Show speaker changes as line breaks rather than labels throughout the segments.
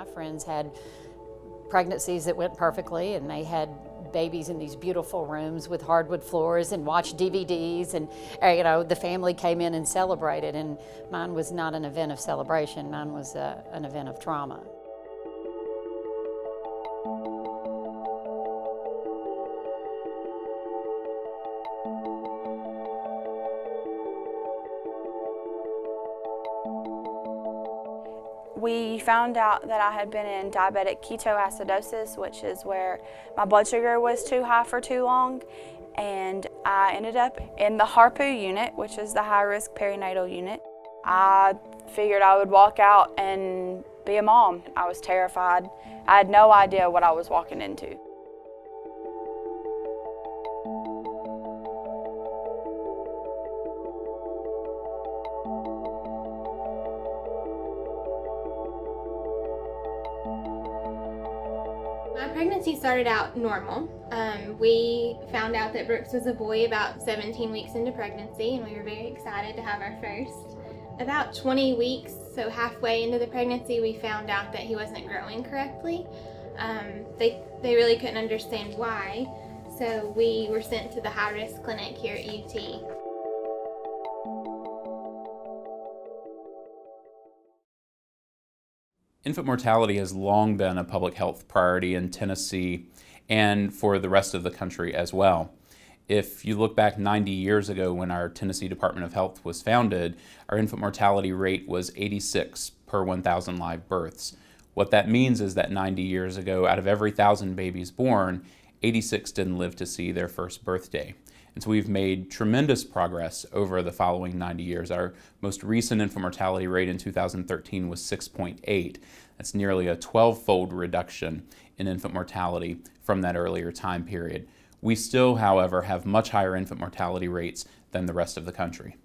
My friends had pregnancies that went perfectly, and they had babies in these beautiful rooms with hardwood floors and watched DVDs, and the family came in and celebrated, and mine was not an event of celebration. Mine was an event of trauma.
We found out that I had been in diabetic ketoacidosis, which is where my blood sugar was too high for too long, and I ended up in the HARPU unit, which is the high-risk perinatal unit. I figured I would walk out and be a mom. I was terrified. I had no idea what I was walking into.
My pregnancy started out normal. We found out that Brooks was a boy about 17 weeks into pregnancy, and we were very excited to have our first. About 20 weeks, so halfway into the pregnancy, we found out that he wasn't growing correctly. They really couldn't understand why, so we were sent to the high-risk clinic here at UT.
Infant mortality has long been a public health priority in Tennessee and for the rest of the country as well. If you look back 90 years ago when our Tennessee Department of Health was founded, our infant mortality rate was 86 per 1,000 live births. What that means is that 90 years ago, out of every 1,000 babies born, 86 didn't live to see their first birthday. And so we've made tremendous progress over the following 90 years. Our most recent infant mortality rate in 2013 was 6.8. That's nearly a 12-fold reduction in infant mortality from that earlier time period. We still, however, have much higher infant mortality rates than the rest of the country.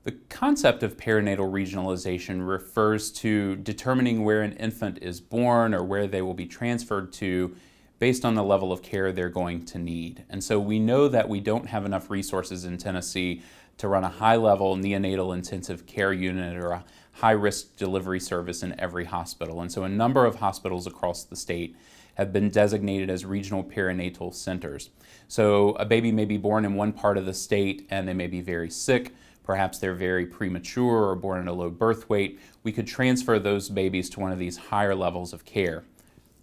The concept of perinatal regionalization refers to determining where an infant is born or where they will be transferred to based on the level of care they're going to need. And so we know that we don't have enough resources in Tennessee to run a high-level neonatal intensive care unit or a high-risk delivery service in every hospital. And so a number of hospitals across the state have been designated as regional perinatal centers. So a baby may be born in one part of the state and they may be very sick, perhaps they're very premature or born at a low birth weight. We could transfer those babies to one of these higher levels of care.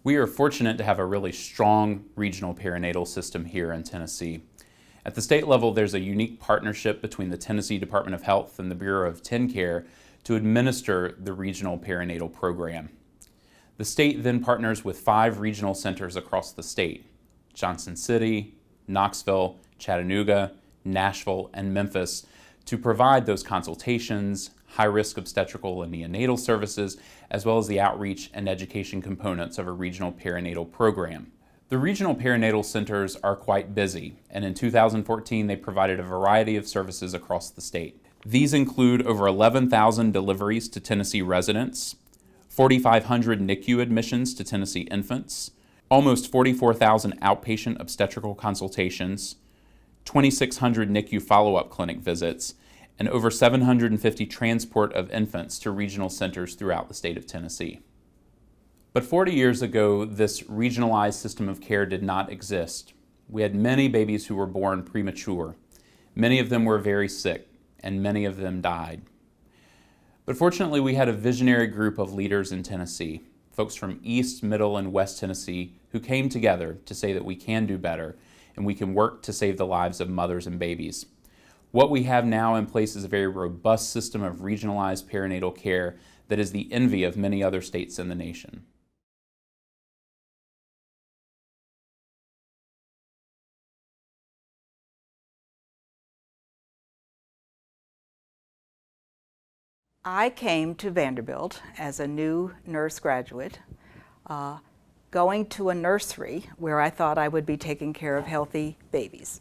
We are fortunate to have a really strong regional perinatal system here in Tennessee. At the state level, there's a unique partnership between the Tennessee Department of Health and the Bureau of TennCare to administer the regional perinatal program. The state then partners with 5 regional centers across the state: Johnson City, Knoxville, Chattanooga, Nashville, and Memphis, to provide those consultations, high-risk obstetrical and neonatal services, as well as the outreach and education components of a regional perinatal program. The regional perinatal centers are quite busy, and in 2014 they provided a variety of services across the state. These include over 11,000 deliveries to Tennessee residents, 4,500 NICU admissions to Tennessee infants, almost 44,000 outpatient obstetrical consultations, 2,600 NICU follow-up clinic visits, and over 750 transport of infants to regional centers throughout the state of Tennessee. But 40 years ago, this regionalized system of care did not exist. We had many babies who were born premature. Many of them were very sick, and many of them died. But fortunately, we had a visionary group of leaders in Tennessee, folks from East, Middle, and West Tennessee, who came together to say that we can do better, and we can work to save the lives of mothers and babies. What we have now in place is a very robust system of regionalized perinatal care that is the envy of many other states in the nation.
I came to Vanderbilt as a new nurse graduate, going to a nursery where I thought I would be taking care of healthy babies.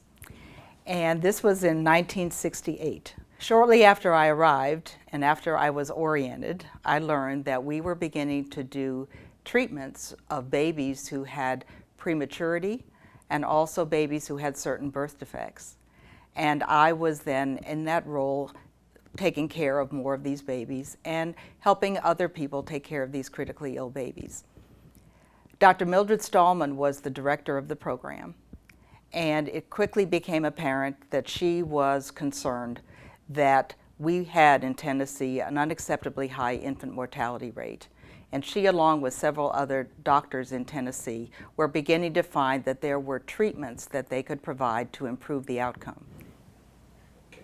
And this was in 1968. Shortly after I arrived and after I was oriented, I learned that we were beginning to do treatments of babies who had prematurity and also babies who had certain birth defects. And I was then in that role taking care of more of these babies and helping other people take care of these critically ill babies. Dr. Mildred Stallman was the director of the program, and it quickly became apparent that she was concerned that we had in Tennessee an unacceptably high infant mortality rate. And she, along with several other doctors in Tennessee, were beginning to find that there were treatments that they could provide to improve the outcome.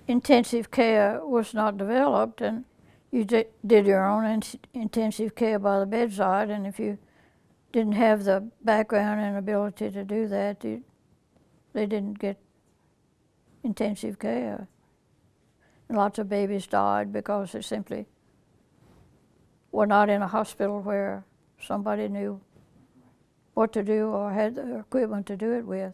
Intensive care was not developed, and you did your own intensive care by the bedside, and if you didn't have the background and ability to do that, they didn't get intensive care. And lots of babies died because they simply were not in a hospital where somebody knew what to do or had the equipment to do it with.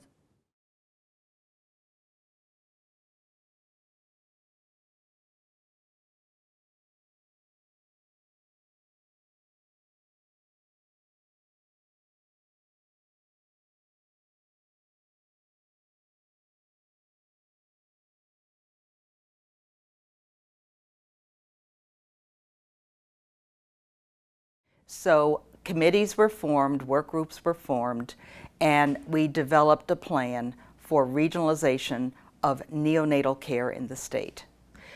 So committees were formed, work groups were formed, and we developed a plan for regionalization of neonatal care in the state.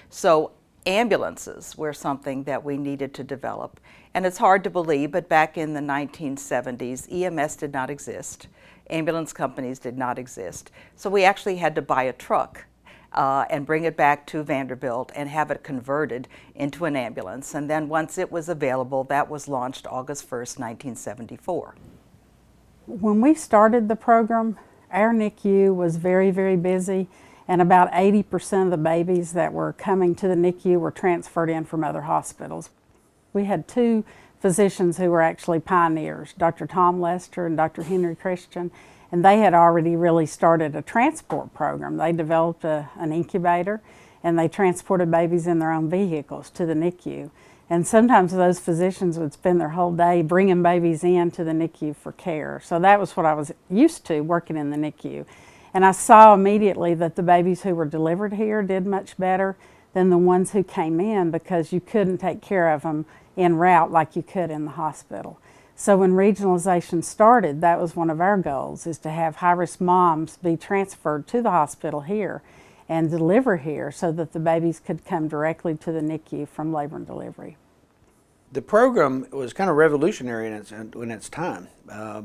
So ambulances were something that we needed to develop. And it's hard to believe, but back in the 1970s, EMS did not exist. Ambulance companies did not exist. So we actually had to buy a truck and bring it back to Vanderbilt and have it converted into an ambulance. And then once it was available, that was launched August 1st, 1974.
When we started the program, our NICU was very, very busy, and about 80% of the babies that were coming to the NICU were transferred in from other hospitals. We had two physicians who were actually pioneers, Dr. Tom Lester and Dr. Henry Christian, and they had already really started a transport program. They developed an incubator, and they transported babies in their own vehicles to the NICU. And sometimes those physicians would spend their whole day bringing babies in to the NICU for care. So that was what I was used to, working in the NICU. And I saw immediately that the babies who were delivered here did much better than the ones who came in, because you couldn't take care of them en route like you could in the hospital. So when regionalization started, that was one of our goals, is to have high-risk moms be transferred to the hospital here and deliver here so that the babies could come directly to the NICU from labor and delivery.
The program was kind of revolutionary in its time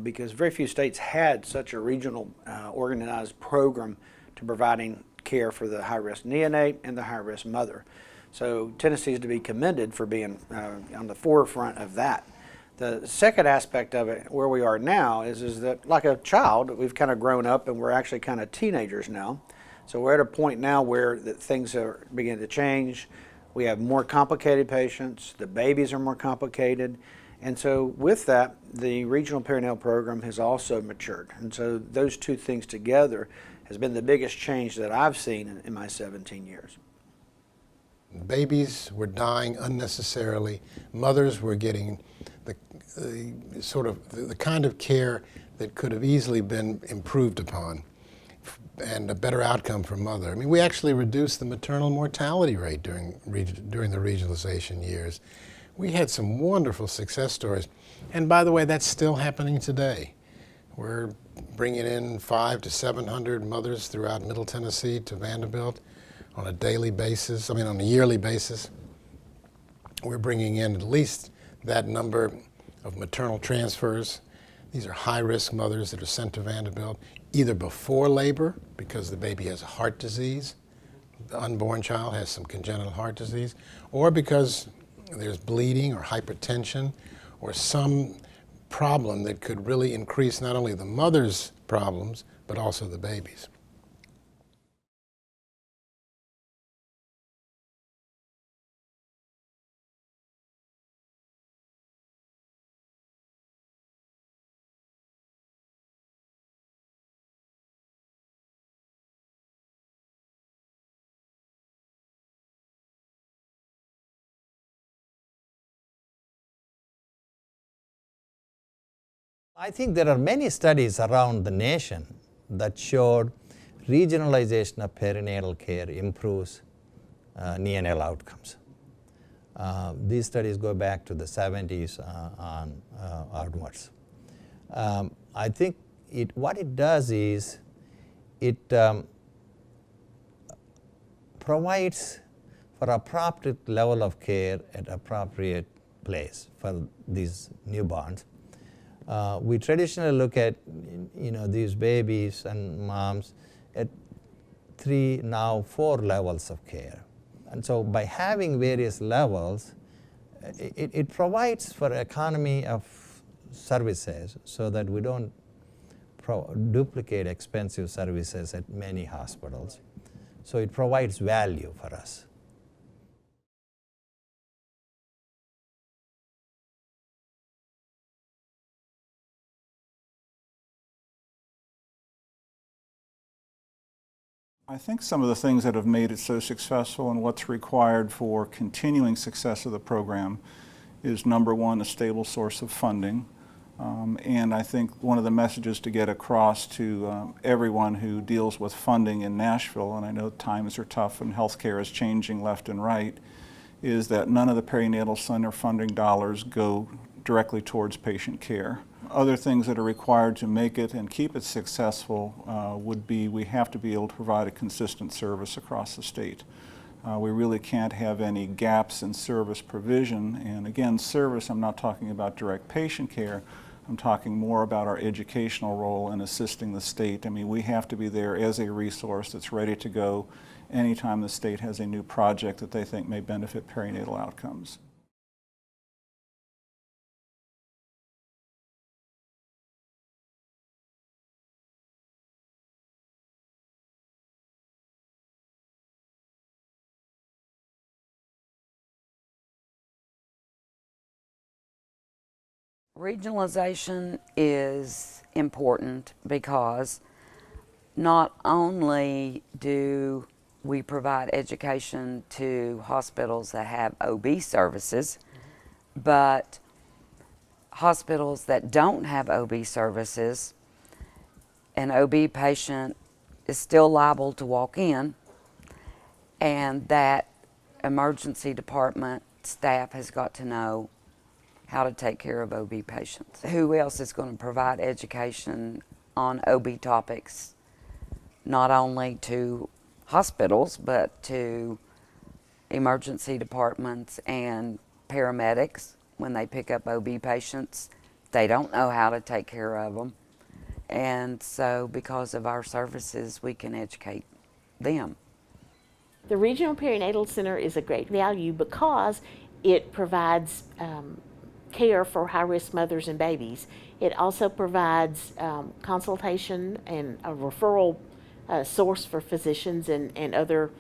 because very few states had such a regional organized program to providing care for the high-risk neonate and the high-risk mother. So Tennessee is to be commended for being on the forefront of that. The second aspect of it, where we are now, is that like a child, we've kind of grown up and we're actually kind of teenagers now. So we're at a point now where things are beginning to change. We have more complicated patients, the babies are more complicated, and so with that, the regional perinatal program has also matured. And so those two things together has been the biggest change that I've seen in my 17 years.
Babies were dying unnecessarily. Mothers were getting the kind of care that could have easily been improved upon, and a better outcome for mother. I mean, we actually reduced the maternal mortality rate during the regionalization years. We had some wonderful success stories. And by the way, that's still happening today. We're bringing in 500 to 700 mothers throughout Middle Tennessee to Vanderbilt on a daily basis, on a yearly basis. We're bringing in at least that number of maternal transfers. These are high-risk mothers that are sent to Vanderbilt either before labor, because the baby has a heart disease, the unborn child has some congenital heart disease, or because there's bleeding or hypertension or some problem that could really increase not only the mother's problems, but also the baby's.
I think there are many studies around the nation that showed regionalization of perinatal care improves neonatal outcomes. These studies go back to the 70s onwards. I think what it does is it provides for appropriate level of care at appropriate place for these newborns. We traditionally look at these babies and moms at 3, now 4 levels of care. And so by having various levels, it provides for economy of services so that we don't duplicate expensive services at many hospitals. So it provides value for us.
I think some of the things that have made it so successful and what's required for continuing success of the program is, number one, a stable source of funding. And I think one of the messages to get across to everyone who deals with funding in Nashville, and I know times are tough and healthcare is changing left and right, is that none of the perinatal center funding dollars go directly towards patient care. Other things that are required to make it and keep it successful would be we have to be able to provide a consistent service across the state. We really can't have any gaps in service provision. And again, service, I'm not talking about direct patient care. I'm talking more about our educational role in assisting the state. I mean, we have to be there as a resource that's ready to go anytime the state has a new project that they think may benefit perinatal outcomes.
Regionalization is important because not only do we provide education to hospitals that have OB services, but hospitals that don't have OB services, an OB patient is still liable to walk in, and that emergency department staff has got to know how to take care of OB patients. Who else is going to provide education on OB topics, not only to hospitals, but to emergency departments and paramedics when they pick up OB patients? They don't know how to take care of them. And so because of our services, we can educate them.
The Regional Perinatal Center is a great value because it provides care for high-risk mothers and babies. It also provides consultation and a referral source for physicians and other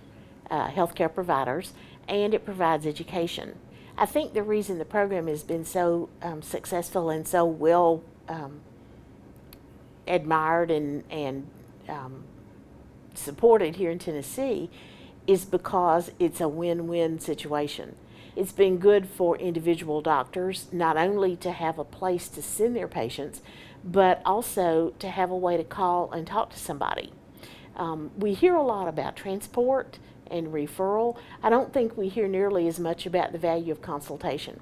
healthcare providers, and it provides education. I think the reason the program has been so successful and so well admired and supported here in Tennessee is because it's a win-win situation. It's been good for individual doctors not only to have a place to send their patients, but also to have a way to call and talk to somebody. We hear a lot about transport and referral. I don't think we hear nearly as much about the value of consultation.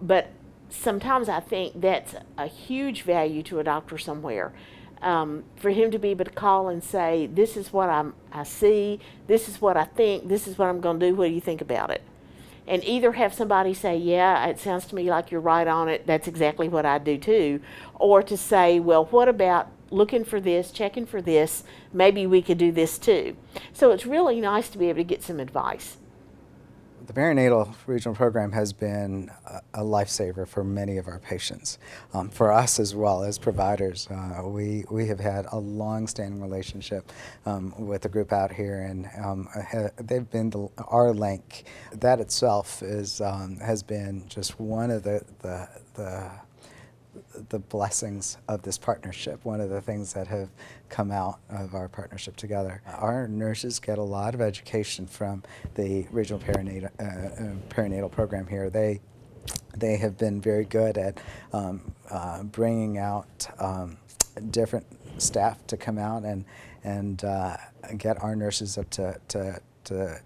But sometimes I think that's a huge value to a doctor somewhere. For him to be able to call and say, this is what I see, this is what I think, this is what I'm going to do, what do you think about it? And either have somebody say, yeah, it sounds to me like you're right on it, that's exactly what I do too, or to say, well, what about looking for this, checking for this, maybe we could do this too. So it's really nice to be able to get some advice.
The perinatal regional program has been a lifesaver for many of our patients. For us as well as providers, we have had a long-standing relationship with the group out here, and they've been our link. That itself has been just one of the blessings of this partnership, one of the things that have come out of our partnership together. Our nurses get a lot of education from the regional perinatal program here. They have been very good at bringing out different staff to come out and get our nurses up to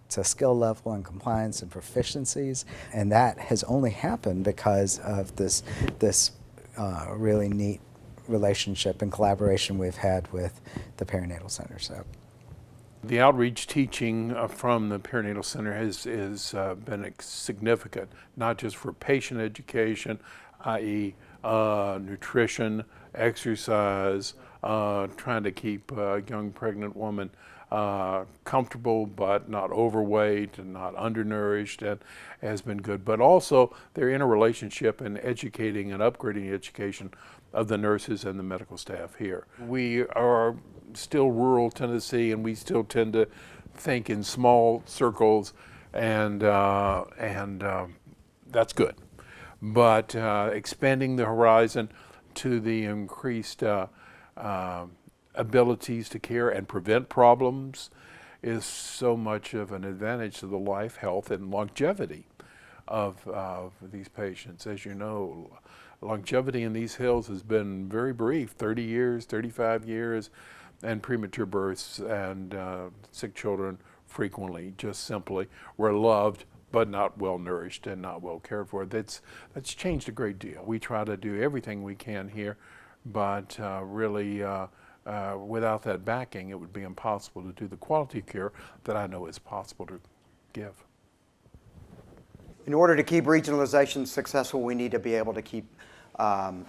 to skill level and compliance and proficiencies, and that has only happened because of this really neat relationship and collaboration we've had with the Perinatal Center. So,
the outreach teaching from the Perinatal Center has been significant, not just for patient education, i.e. Nutrition, exercise, trying to keep a young pregnant woman comfortable but not overweight and not undernourished, and has been good. But also their interrelationship in educating and upgrading the education of the nurses and the medical staff here. We are still rural Tennessee, and we still tend to think in small circles, and that's good. But expanding the horizon to the increased abilities to care and prevent problems is so much of an advantage to the life, health, and longevity of these patients. As you know, longevity in these hills has been very brief, 30 years, 35 years, and premature births and sick children frequently just simply were loved but not well nourished and not well cared for. That's changed a great deal. We try to do everything we can here, but really without that backing, it would be impossible to do the quality of care that I know is possible to give.
In order to keep regionalization successful, we need to be able to keep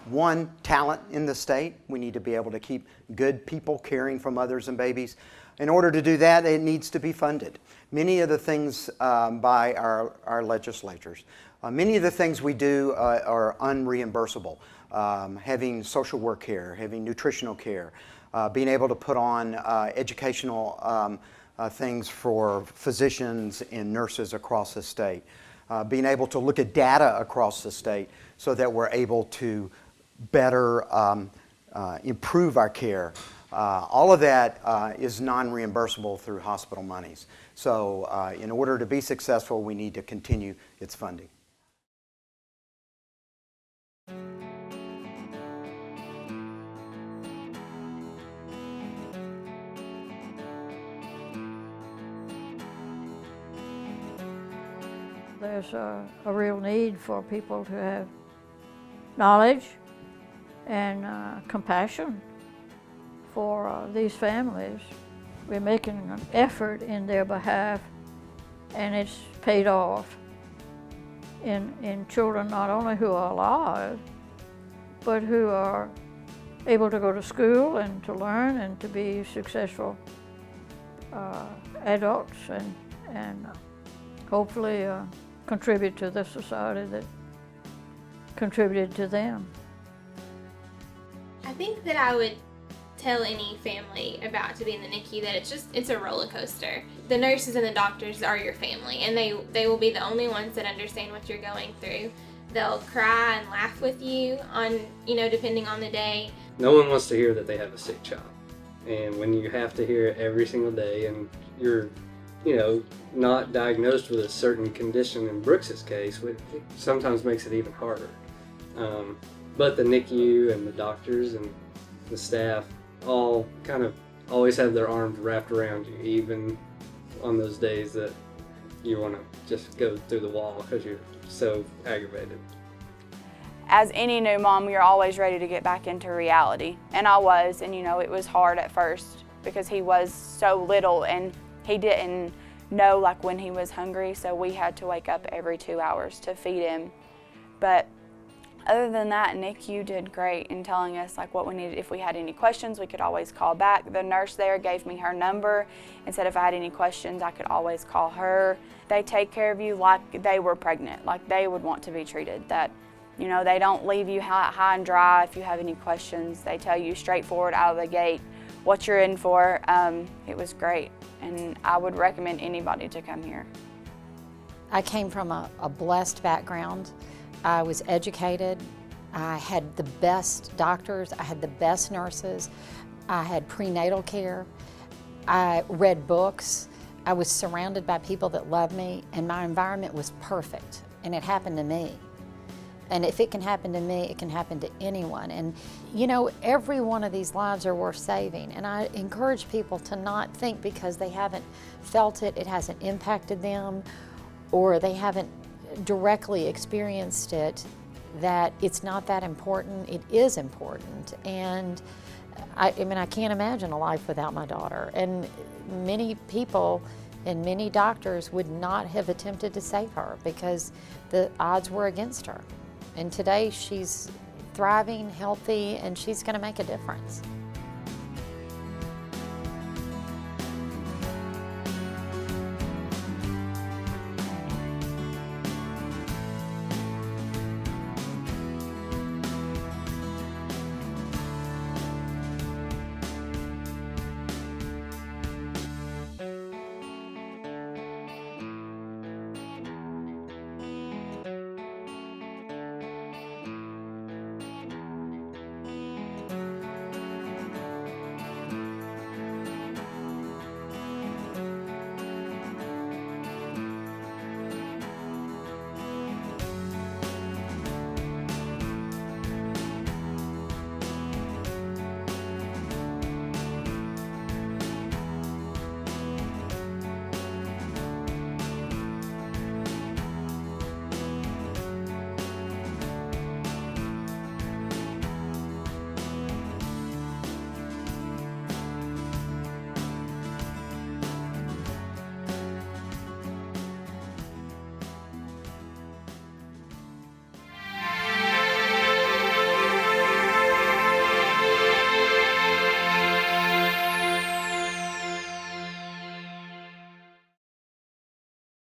one, talent in the state. We need to be able to keep good people caring for mothers and babies. In order to do that, it needs to be funded. Many of the things by our legislatures, many of the things we do are unreimbursable. Having social work care, having nutritional care, being able to put on educational things for physicians and nurses across the state. Being able to look at data across the state so that we're able to better improve our care. All of that is non-reimbursable through hospital monies. So in order to be successful, we need to continue its funding.
There's a real need for people to have knowledge and compassion for these families. We're making an effort in their behalf, and it's paid off in children not only who are alive, but who are able to go to school and to learn and to be successful adults and hopefully contribute to the society that contributed to them.
I think that I would tell any family about to be in the NICU that it's a roller coaster. The nurses and the doctors are your family, and they will be the only ones that understand what you're going through. They'll cry and laugh with you on, depending on the day.
No one wants to hear that they have a sick child. And when you have to hear it every single day and you're, not diagnosed with a certain condition in Brooks's case, it sometimes makes it even harder. But the NICU and the doctors and the staff all kind of always have their arms wrapped around you, even on those days that you want to just go through the wall because you're so aggravated.
As any new mom, you're always ready to get back into reality. And I was, and it was hard at first because he was so little and he didn't know when he was hungry, so we had to wake up every 2 hours to feed him. But other than that, NICU did great in telling us what we needed. If we had any questions, we could always call back. The nurse there gave me her number and said if I had any questions, I could always call her. They take care of you like they were pregnant, like they would want to be treated. That, they don't leave you high and dry if you have any questions. They tell you straightforward out of the gate what you're in for. It was great, and I would recommend anybody to come here.
I came from a blessed background. I was educated. I had the best doctors. I had the best nurses. I had prenatal care. I read books. I was surrounded by people that loved me, and my environment was perfect, and it happened to me. And if it can happen to me, it can happen to anyone. And you know, every one of these lives are worth saving. And I encourage people to not think because they haven't felt it, it hasn't impacted them, or they haven't directly experienced it, that it's not that important. It is important. And I mean, I can't imagine a life without my daughter. And many people and many doctors would not have attempted to save her because the odds were against her. And today she's thriving, healthy, and she's going to make a difference.